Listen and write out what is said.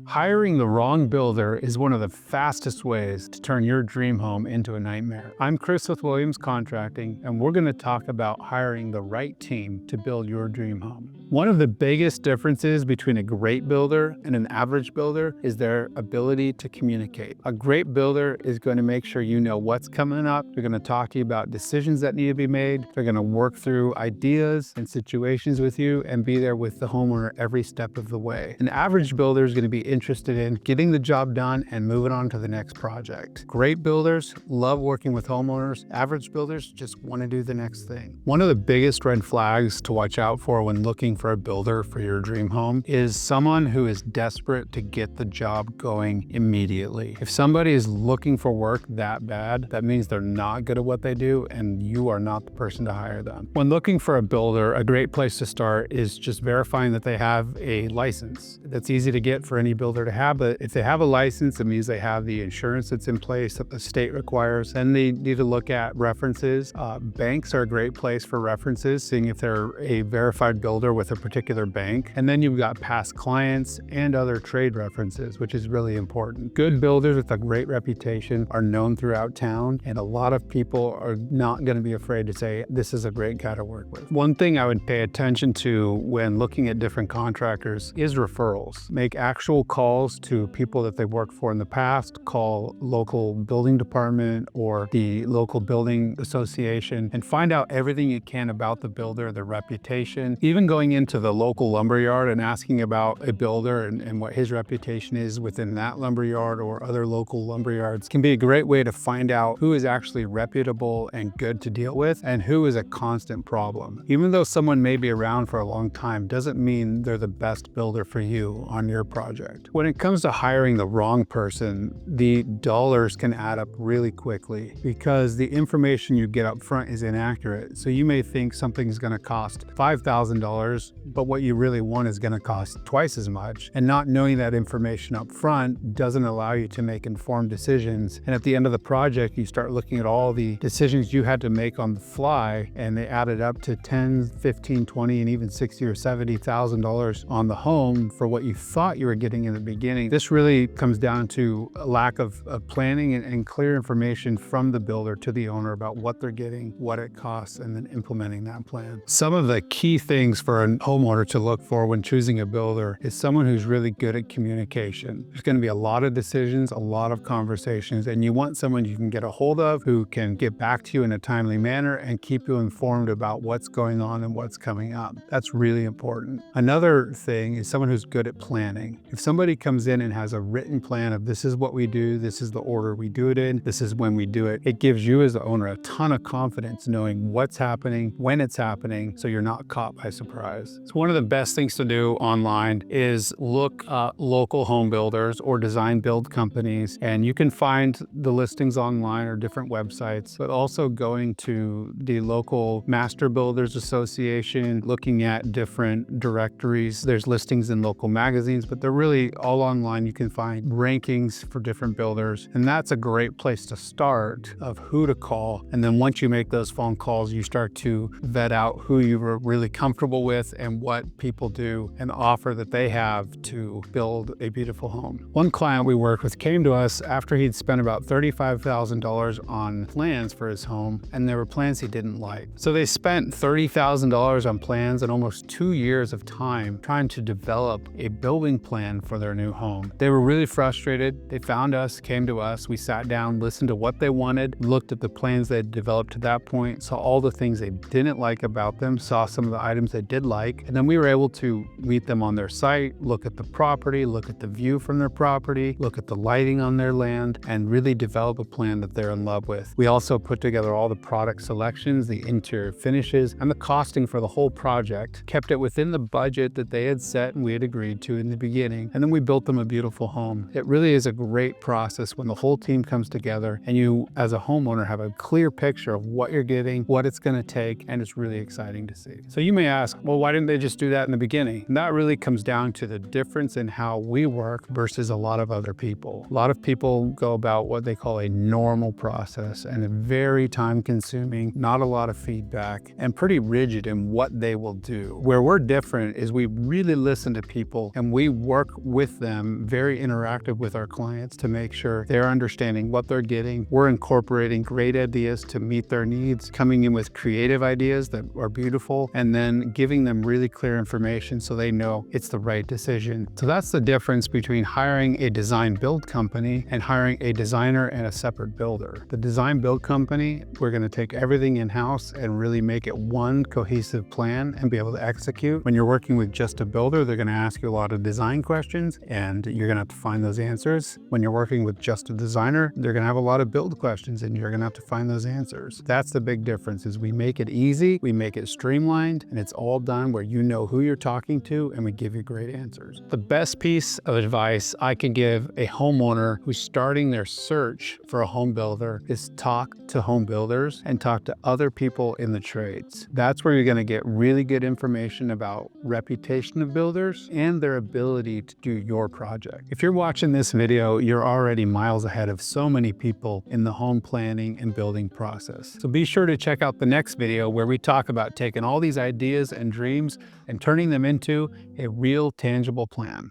Hiring the wrong builder is one of the fastest ways to turn your dream home into a nightmare. I'm Chris with Williams Contracting, and we're going to talk about hiring the right team to build your dream home. One of the biggest differences between a great builder and an average builder is their ability to communicate. A great builder is going to make sure you know what's coming up. They're going to talk to you about decisions that need to be made. They're going to work through ideas and situations with you and be there with the homeowner every step of the way. An average builder is going to be interested in getting the job done and moving on to the next project. Great builders love working with homeowners. Average builders just want to do the next thing. One of the biggest red flags to watch out for when looking for a builder for your dream home is someone who is desperate to get the job going immediately. If somebody is looking for work that bad, that means they're not good at what they do and you are not the person to hire them. When looking for a builder, a great place to start is just verifying that they have a license. That's easy to get for any builder to have, but if they have a license, it means they have the insurance that's in place that the state requires. Then they need to look at references. Banks are a great place for references, seeing if they're a verified builder with a particular bank. And then you've got past clients and other trade references, which is really important. Good builders with a great reputation are known throughout town, and a lot of people are not going to be afraid to say, this is a great guy to work with. One thing I would pay attention to when looking at different contractors is referrals. Make actual calls to people that they've worked for in the past, call local building department or the local building association and find out everything you can about the builder, their reputation. Even going into the local lumberyard and asking about a builder and what his reputation is within that lumberyard or other local lumberyards can be a great way to find out who is actually reputable and good to deal with and who is a constant problem. Even though someone may be around for a long time doesn't mean they're the best builder for you on your project. When it comes to hiring the wrong person, the dollars can add up really quickly because the information you get up front is inaccurate. So you may think something's going to cost $5,000, but what you really want is going to cost twice as much. And not knowing that information up front doesn't allow you to make informed decisions. And at the end of the project, you start looking at all the decisions you had to make on the fly, and they added up to $10, $15, $20, and even $60,000 or $70,000 on the home for what you thought you were getting in the beginning. This really comes down to a lack of planning and clear information from the builder to the owner about what they're getting, what it costs, and then implementing that plan. Some of the key things for a homeowner to look for when choosing a builder is someone who's really good at communication. There's going to be a lot of decisions, a lot of conversations, and you want someone you can get a hold of who can get back to you in a timely manner and keep you informed about what's going on and what's coming up. That's really important. Another thing is someone who's good at planning. If somebody comes in and has a written plan of this is what we do, this is the order we do it in, this is when we do it, it gives you as the owner a ton of confidence knowing what's happening, when it's happening, so you're not caught by surprise. So one of the best things to do online is look at local home builders or design build companies, and you can find the listings online or different websites, but also going to the local Master Builders Association, looking at different directories. There's listings in local magazines, but they're really all online. You can find rankings for different builders, and that's a great place to start of who to call. And then once you make those phone calls, you start to vet out who you were really comfortable with and what people do and the offer that they have to build a beautiful home. One client we worked with came to us after he'd spent about $35,000 on plans for his home, and there were plans he didn't like. So they spent $30,000 on plans and almost 2 years of time trying to develop a building plan for their new home. They were really frustrated. They found us, came to us, we sat down, listened to what they wanted, looked at the plans they'd developed to that point, saw all the things they didn't like about them, saw some of the items they did like, and then we were able to meet them on their site, look at the property, look at the view from their property, look at the lighting on their land, and really develop a plan that they're in love with. We also put together all the product selections, the interior finishes, and the costing for the whole project, kept it within the budget that they had set and we had agreed to in the beginning, and then we built them a beautiful home. It really is a great process when the whole team comes together and you, as a homeowner, have a clear picture of what you're getting, what it's going to take, and it's really exciting to see. So you may ask, well, why didn't they just do that in the beginning? And that really comes down to the difference in how we work versus a lot of other people. A lot of people go about what they call a normal process and a very time-consuming, not a lot of feedback, and pretty rigid in what they will do. Where we're different is we really listen to people and we work with them, very interactive with our clients to make sure they're understanding what they're getting. We're incorporating great ideas to meet their needs, coming in with creative ideas that are beautiful, and then giving them really clear information so they know it's the right decision. So that's the difference between hiring a design build company and hiring a designer and a separate builder. The design build company, we're going to take everything in-house and really make it one cohesive plan and be able to execute. When you're working with just a builder, they're going to ask you a lot of design questions and you're going to have to find those answers. When you're working with just a designer, they're going to have a lot of build questions and you're going to have to find those answers. That's the big difference, is we make it easy, we make it streamlined, and it's all done where you know who you're talking to and we give you great answers. The best piece of advice I can give a homeowner who's starting their search for a home builder is talk to home builders and talk to other people in the trades. That's where you're going to get really good information about reputation of builders and their ability to do your project. If you're watching this video, you're already miles ahead of so many people in the home planning and building process. So be sure to check out the next video where we talk about taking all these ideas and dreams and turning them into a real tangible plan.